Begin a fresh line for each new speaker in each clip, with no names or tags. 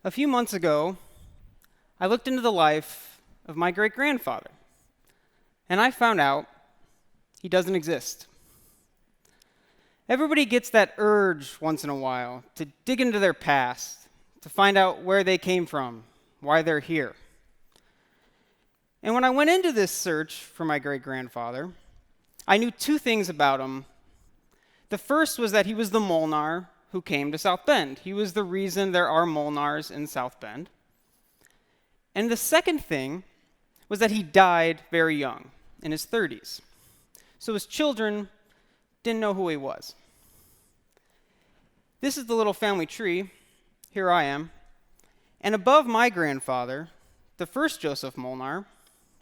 A few months ago, I looked into the life of my great-grandfather, and I found out he doesn't exist. Everybody gets that urge once in a while to dig into their past, to find out where they came from, why they're here. And when I went into this search for my great-grandfather, I knew two things about him. The first was that he was the Molnar who came to South Bend. He was the reason there are Molnars in South Bend. And the second thing was that he died very young, in his 30s. So his children didn't know who he was. This is the little family tree. Here I am. And above my grandfather, the first Joseph Molnar,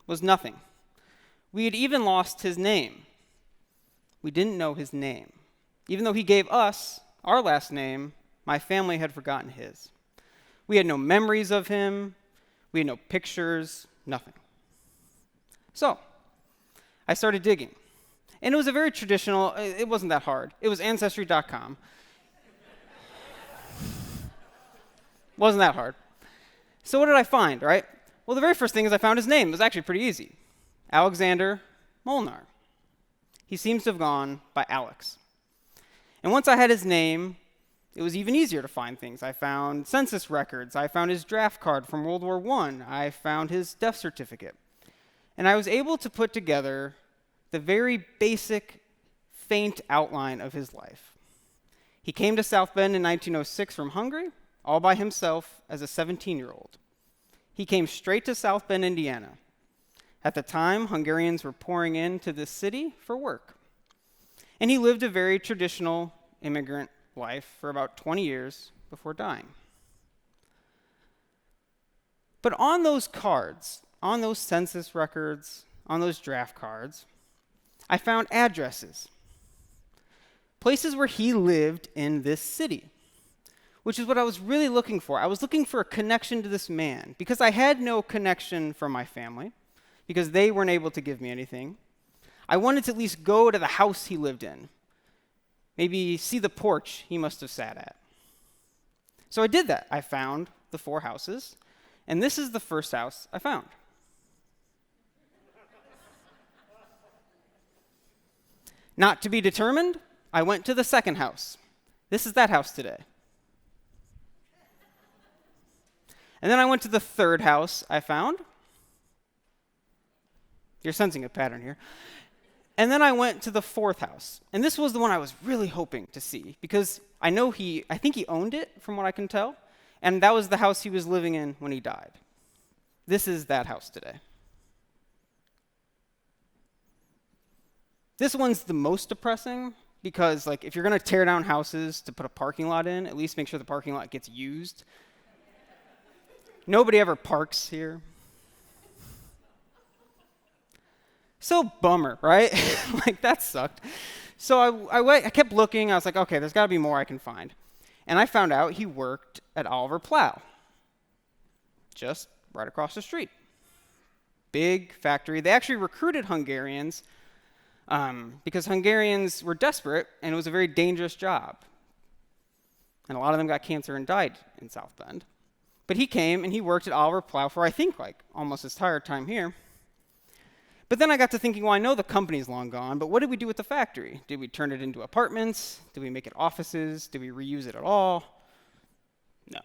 was nothing. We had even lost his name. We didn't know his name. Even though he gave us our last name, my family had forgotten his. We had no memories of him. We had no pictures, nothing. So I started digging. And it was a very traditional, it wasn't that hard. It was Ancestry.com. Wasn't that hard. So what did I find, right? Well, the very first thing is I found his name. It was actually pretty easy. Alexander Molnar. He seems to have gone by Alex. And once I had his name, it was even easier to find things. I found census records. I found his draft card from World War I. I found his death certificate. And I was able to put together the very basic, faint outline of his life. He came to South Bend in 1906 from Hungary, all by himself as a 17-year-old. He came straight to South Bend, Indiana. At the time, Hungarians were pouring into this city for work. And he lived a very traditional immigrant life for about 20 years before dying. But on those cards, on those census records, on those draft cards, I found addresses, places where he lived in this city, which is what I was really looking for. I was looking for a connection to this man because I had no connection from my family because they weren't able to give me anything. I wanted to at least go to the house he lived in, maybe see the porch he must have sat at. So I did that. I found the 4 houses, and this is the first house I found. Not to be determined, I went to the second house. This is that house today. And then I went to the third house I found. You're sensing a pattern here. And then I went to the fourth house. And this was the one I was really hoping to see because I think he owned it from what I can tell. And that was the house he was living in when he died. This is that house today. This one's the most depressing because if you're going to tear down houses to put a parking lot in, at least make sure the parking lot gets used. Nobody ever parks here. So bummer, right? That sucked. So I kept looking. I was like, okay, there's got to be more I can find. And I found out he worked at Oliver Plow, just right across the street. Big factory. They actually recruited Hungarians because Hungarians were desperate, and it was a very dangerous job. And a lot of them got cancer and died in South Bend. But he came, and he worked at Oliver Plow for, I think, almost his entire time here. But then I got to thinking, well, I know the company's long gone, but what did we do with the factory? Did we turn it into apartments? Did we make it offices? Did we reuse it at all? No.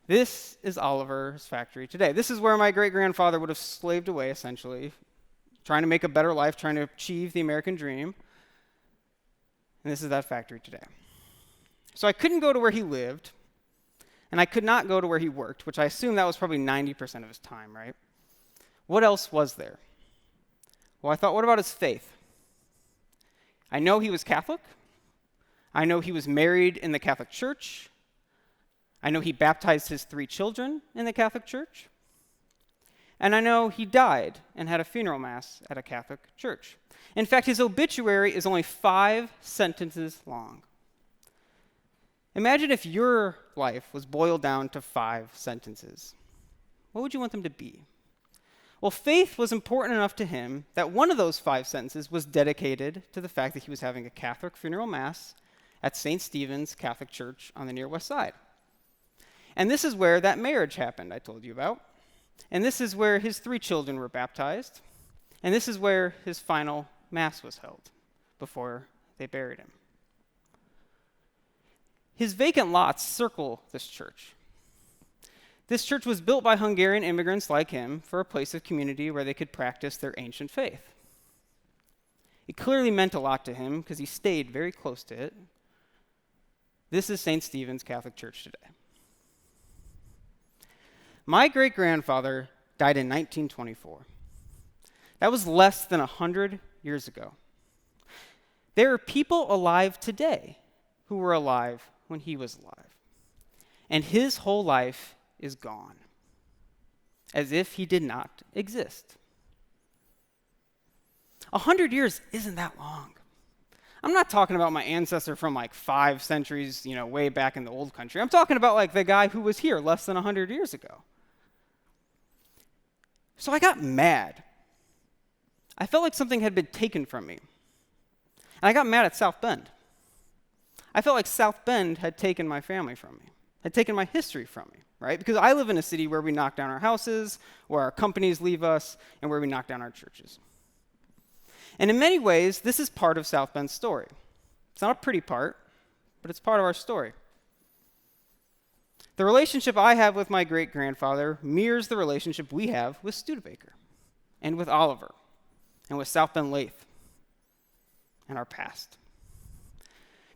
This is Oliver's factory today. This is where my great-grandfather would have slaved away, essentially, trying to make a better life, trying to achieve the American dream. And this is that factory today. So I couldn't go to where he lived, and I could not go to where he worked, which I assume that was probably 90% of his time, right? What else was there? Well, I thought, what about his faith? I know he was Catholic. I know he was married in the Catholic Church. I know he baptized his 3 children in the Catholic Church. And I know he died and had a funeral mass at a Catholic church. In fact, his obituary is only 5 sentences long. Imagine if your life was boiled down to 5 sentences. What would you want them to be? Well, faith was important enough to him that one of those 5 sentences was dedicated to the fact that he was having a Catholic funeral mass at St. Stephen's Catholic Church on the near west side. And this is where that marriage happened I told you about. And this is where his 3 children were baptized. And this is where his final Mass was held before they buried him. His vacant lots circle this church. This church was built by Hungarian immigrants like him for a place of community where they could practice their ancient faith. It clearly meant a lot to him because he stayed very close to it. This is St. Stephen's Catholic Church today. My great-grandfather died in 1924. That was less than 100 years ago. There are people alive today who were alive when he was alive. And his whole life is gone, as if he did not exist. 100 years isn't that long. I'm not talking about my ancestor from like 5 centuries, way back in the old country. I'm talking about like the guy who was here less than 100 years ago. So I got mad. I felt like something had been taken from me. And I got mad at South Bend. I felt like South Bend had taken my family from me, had taken my history from me, right? Because I live in a city where we knock down our houses, where our companies leave us, and where we knock down our churches. And in many ways, this is part of South Bend's story. It's not a pretty part, but it's part of our story. The relationship I have with my great-grandfather mirrors the relationship we have with Studebaker, and with Oliver, and with South Bend Lathe, and our past.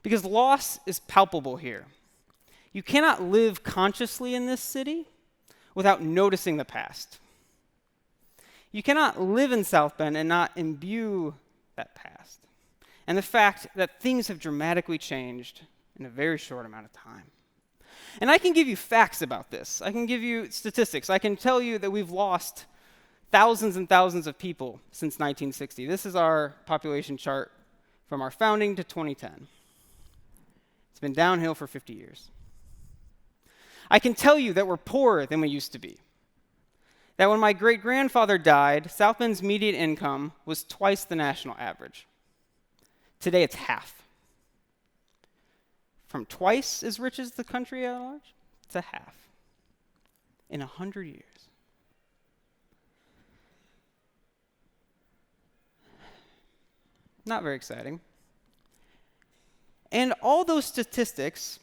Because loss is palpable here. You cannot live consciously in this city without noticing the past. You cannot live in South Bend and not imbue that past, and the fact that things have dramatically changed in a very short amount of time. And I can give you facts about this. I can give you statistics. I can tell you that we've lost thousands and thousands of people since 1960. This is our population chart from our founding to 2010. It's been downhill for 50 years. I can tell you that we're poorer than we used to be. That when my great-grandfather died, South Bend's median income was twice the national average. Today it's half. From twice as rich as the country at large to half in 100 years. Not very exciting. And all those statistics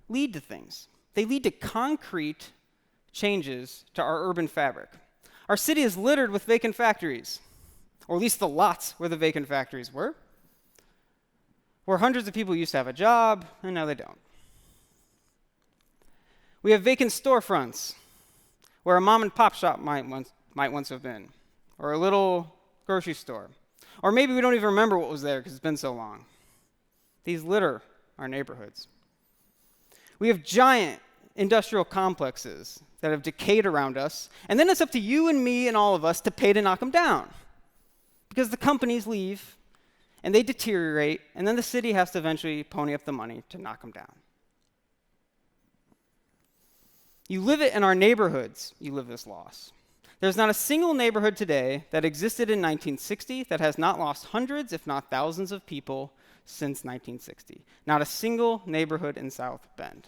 lead to things. They lead to concrete changes to our urban fabric. Our city is littered with vacant factories, or at least the lots where the vacant factories were, where hundreds of people used to have a job, and now they don't. We have vacant storefronts, where a mom and pop shop might once have been, or a little grocery store. Or maybe we don't even remember what was there because it's been so long. These litter our neighborhoods. We have giant industrial complexes that have decayed around us, and then it's up to you and me and all of us to pay to knock them down. Because the companies leave, and they deteriorate, and then the city has to eventually pony up the money to knock them down. You live it in our neighborhoods, you live this loss. There's not a single neighborhood today that existed in 1960 that has not lost hundreds, if not thousands of people since 1960. Not a single neighborhood in South Bend.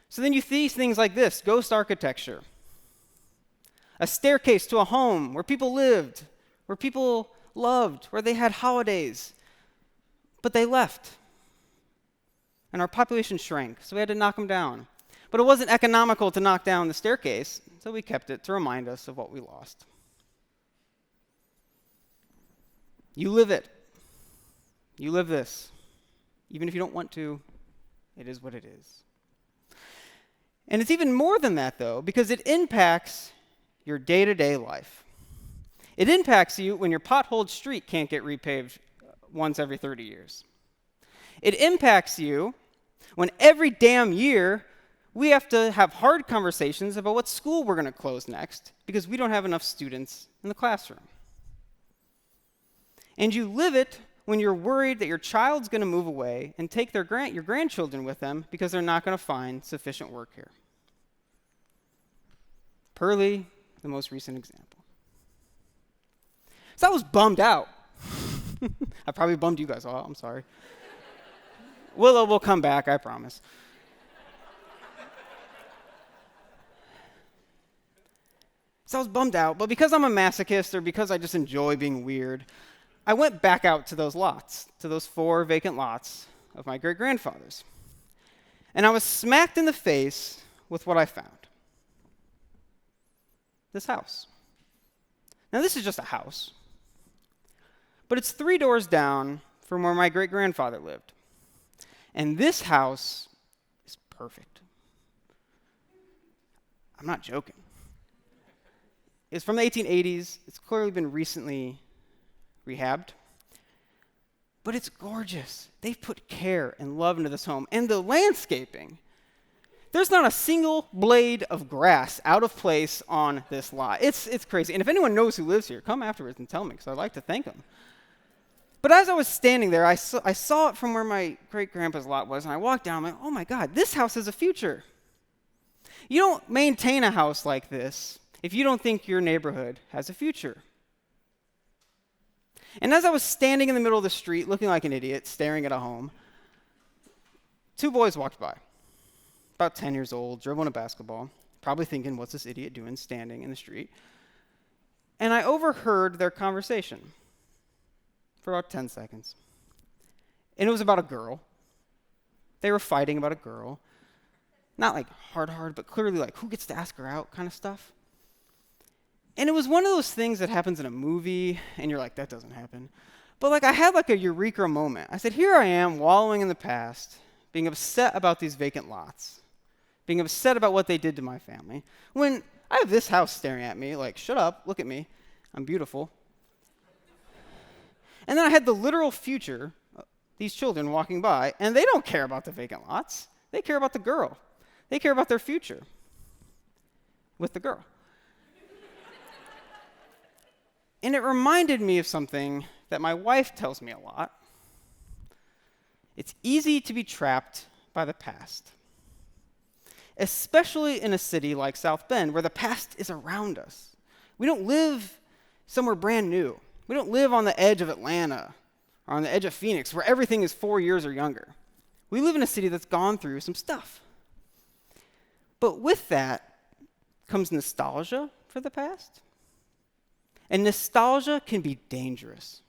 So then you see things like this, ghost architecture. A staircase to a home where people lived, where people loved, where they had holidays, but they left. And our population shrank, so we had to knock them down. But it wasn't economical to knock down the staircase, so we kept it to remind us of what we lost. You live it. You live this. Even if you don't want to, it is what it is. And it's even more than that, though, because it impacts your day-to-day life. It impacts you when your potholed street can't get repaved once every 30 years. It impacts you when every damn year we have to have hard conversations about what school we're going to close next because we don't have enough students in the classroom. And you live it when you're worried that your child's going to move away and take your grandchildren with them because they're not going to find sufficient work here. Pearly, the most recent example. So I was bummed out. I probably bummed you guys out. I'm sorry. Willow will come back, I promise. So I was bummed out, but because I'm a masochist, or because I just enjoy being weird, I went back out to those lots, to those 4 vacant lots of my great-grandfather's. And I was smacked in the face with what I found. This house. Now, this is just a house, but it's 3 doors down from where my great-grandfather lived. And this house is perfect. I'm not joking. It's from the 1880s. It's clearly been recently rehabbed. But it's gorgeous. They've put care and love into this home. And the landscaping. There's not a single blade of grass out of place on this lot. It's crazy. And if anyone knows who lives here, come afterwards and tell me, because I'd like to thank them. But as I was standing there, I saw it from where my great-grandpa's lot was, and I walked down, I'm like, oh my God, this house has a future. You don't maintain a house like this if you don't think your neighborhood has a future. And as I was standing in the middle of the street, looking like an idiot, staring at a home, 2 boys walked by, about 10 years old, dribbling a basketball, probably thinking, what's this idiot doing standing in the street? And I overheard their conversation for about 10 seconds. And it was about a girl. They were fighting about a girl. Not like hard, but clearly like, who gets to ask her out kind of stuff. And it was one of those things that happens in a movie, and you're like, that doesn't happen. But like, I had like a eureka moment. I said, here I am, wallowing in the past, being upset about these vacant lots, being upset about what they did to my family, when I have this house staring at me, like, shut up, look at me, I'm beautiful. And then I had the literal future, these children walking by, and they don't care about the vacant lots. They care about the girl. They care about their future with the girl. And it reminded me of something that my wife tells me a lot. It's easy to be trapped by the past, especially in a city like South Bend, where the past is around us. We don't live somewhere brand new. We don't live on the edge of Atlanta or on the edge of Phoenix, where everything is 4 years or younger. We live in a city that's gone through some stuff. But with that comes nostalgia for the past. And nostalgia can be dangerous.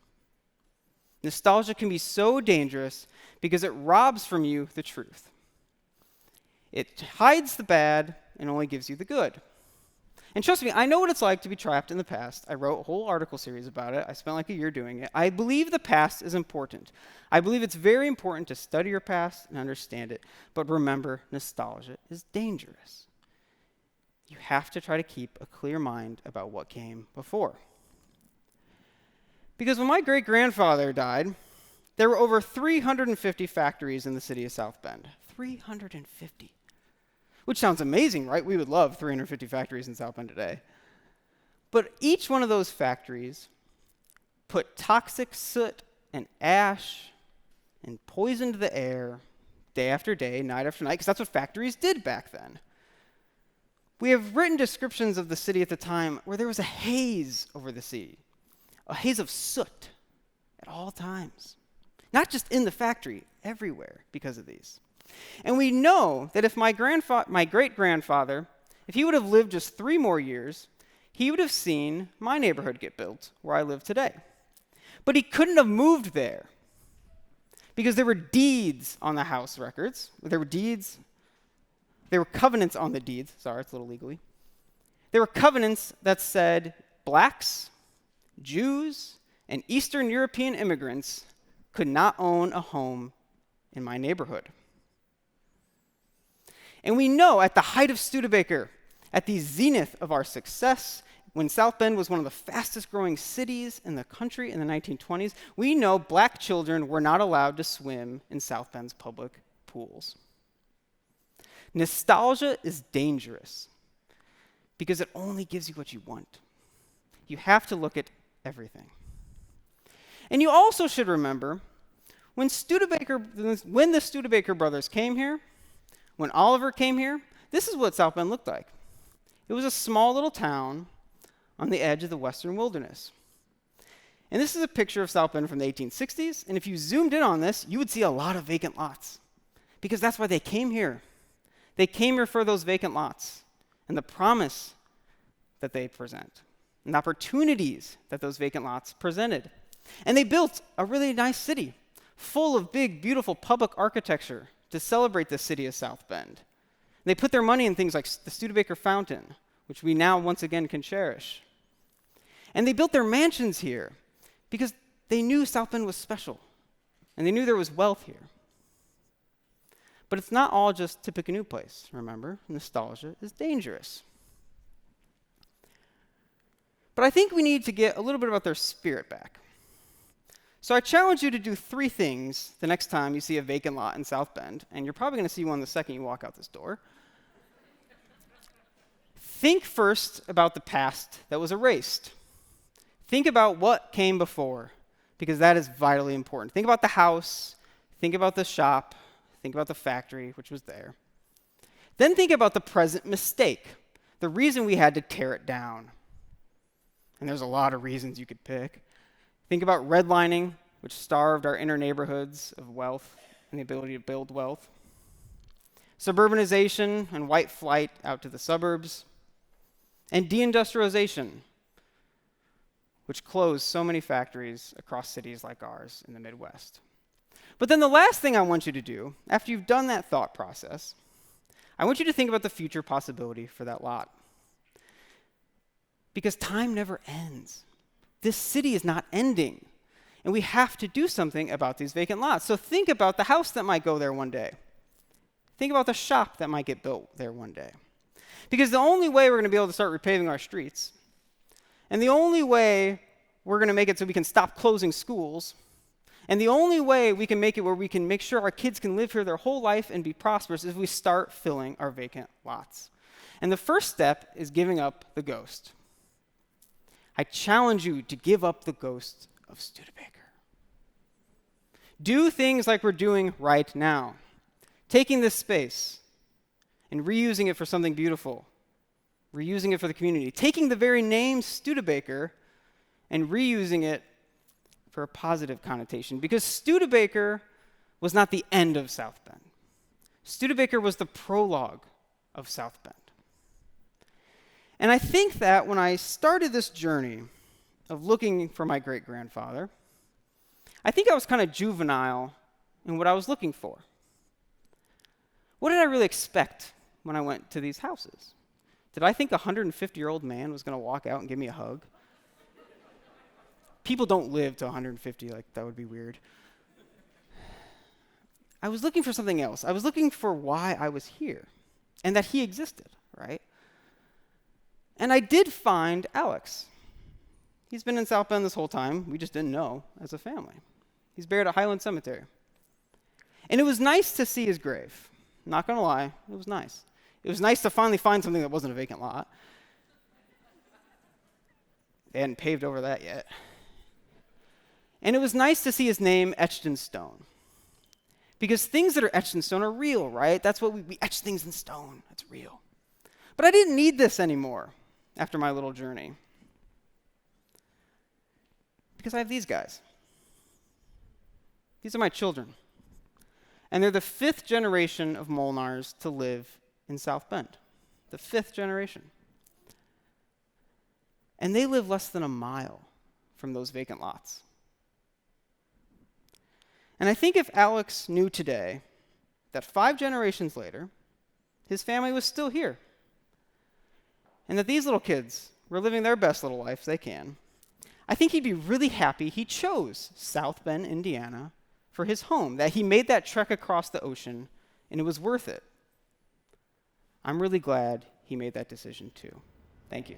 Nostalgia can be so dangerous because it robs from you the truth. It hides the bad and only gives you the good. And trust me, I know what it's like to be trapped in the past. I wrote a whole article series about it. I spent like a year doing it. I believe the past is important. I believe it's very important to study your past and understand it. But remember, nostalgia is dangerous. You have to try to keep a clear mind about what came before. Because when my great-grandfather died, there were over 350 factories in the city of South Bend. 350. Which sounds amazing, right? We would love 350 factories in South Bend today. But each one of those factories put toxic soot and ash and poisoned the air day after day, night after night, because that's what factories did back then. We have written descriptions of the city at the time where there was a haze over the city, a haze of soot at all times. Not just in the factory, everywhere because of these. And we know that if my great-grandfather, if he would have lived just 3 more years, he would have seen my neighborhood get built where I live today. But he couldn't have moved there because there were deeds on the house records. There were covenants on the deeds. Sorry, it's a little legally. There were covenants that said blacks, Jews, and Eastern European immigrants could not own a home in my neighborhood. And we know at the height of Studebaker, at the zenith of our success, when South Bend was one of the fastest growing cities in the country in the 1920s, we know black children were not allowed to swim in South Bend's public pools. Nostalgia is dangerous because it only gives you what you want. You have to look at everything. And you also should remember when the Studebaker brothers came here, when Oliver came here, this is what South Bend looked like. It was a small little town on the edge of the western wilderness. And this is a picture of South Bend from the 1860s. And if you zoomed in on this, you would see a lot of vacant lots. Because that's why they came here. They came here for those vacant lots and the promise that they present and the opportunities that those vacant lots presented. And they built a really nice city full of big, beautiful public architecture to celebrate the city of South Bend. They put their money in things like the Studebaker fountain, which we now once again can cherish. And they built their mansions here because they knew South Bend was special, and they knew there was wealth here. But it's not all just to pick a new place, remember? Nostalgia is dangerous. But I think we need to get a little bit about their spirit back. So I challenge you to do 3 things the next time you see a vacant lot in South Bend, and you're probably going to see one the second you walk out this door. Think first about the past that was erased. Think about what came before, because that is vitally important. Think about the house, think about the shop, think about the factory, which was there. Then think about the present mistake, the reason we had to tear it down. And there's a lot of reasons you could pick. Think about redlining, which starved our inner neighborhoods of wealth and the ability to build wealth. Suburbanization and white flight out to the suburbs. And deindustrialization, which closed so many factories across cities like ours in the Midwest. But then the last thing I want you to do, after you've done that thought process, I want you to think about the future possibility for that lot. Because time never ends. This city is not ending. And we have to do something about these vacant lots. So think about the house that might go there one day. Think about the shop that might get built there one day. Because the only way we're going to be able to start repaving our streets, and the only way we're going to make it so we can stop closing schools, and the only way we can make it where we can make sure our kids can live here their whole life and be prosperous is if we start filling our vacant lots. And the first step is giving up the ghost. I challenge you to give up the ghost of Studebaker. Do things like we're doing right now. Taking this space and reusing it for something beautiful. Reusing it for the community. Taking the very name Studebaker and reusing it for a positive connotation. Because Studebaker was not the end of South Bend. Studebaker was the prologue of South Bend. And I think that when I started this journey of looking for my great-grandfather, I think I was kind of juvenile in what I was looking for. What did I really expect when I went to these houses? Did I think a 150-year-old man was going to walk out and give me a hug? People don't live to 150, like that would be weird. I was looking for something else. I was looking for why I was here and that he existed, right? And I did find Alex. He's been in South Bend this whole time. We just didn't know as a family. He's buried at Highland Cemetery. And it was nice to see his grave. Not going to lie, it was nice. It was nice to finally find something that wasn't a vacant lot. They hadn't paved over that yet. And it was nice to see his name etched in stone. Because things that are etched in stone are real, right? That's what we etch things in stone. That's real. But I didn't need this anymore after my little journey. Because I have these guys. These are my children. And they're the 5th generation of Molnars to live in South Bend. The 5th generation. And they live less than a mile from those vacant lots. And I think if Alex knew today that 5 generations later, his family was still here, and that these little kids were living their best little lives they can, I think he'd be really happy he chose South Bend, Indiana, for his home, that he made that trek across the ocean, and it was worth it. I'm really glad he made that decision too. Thank you.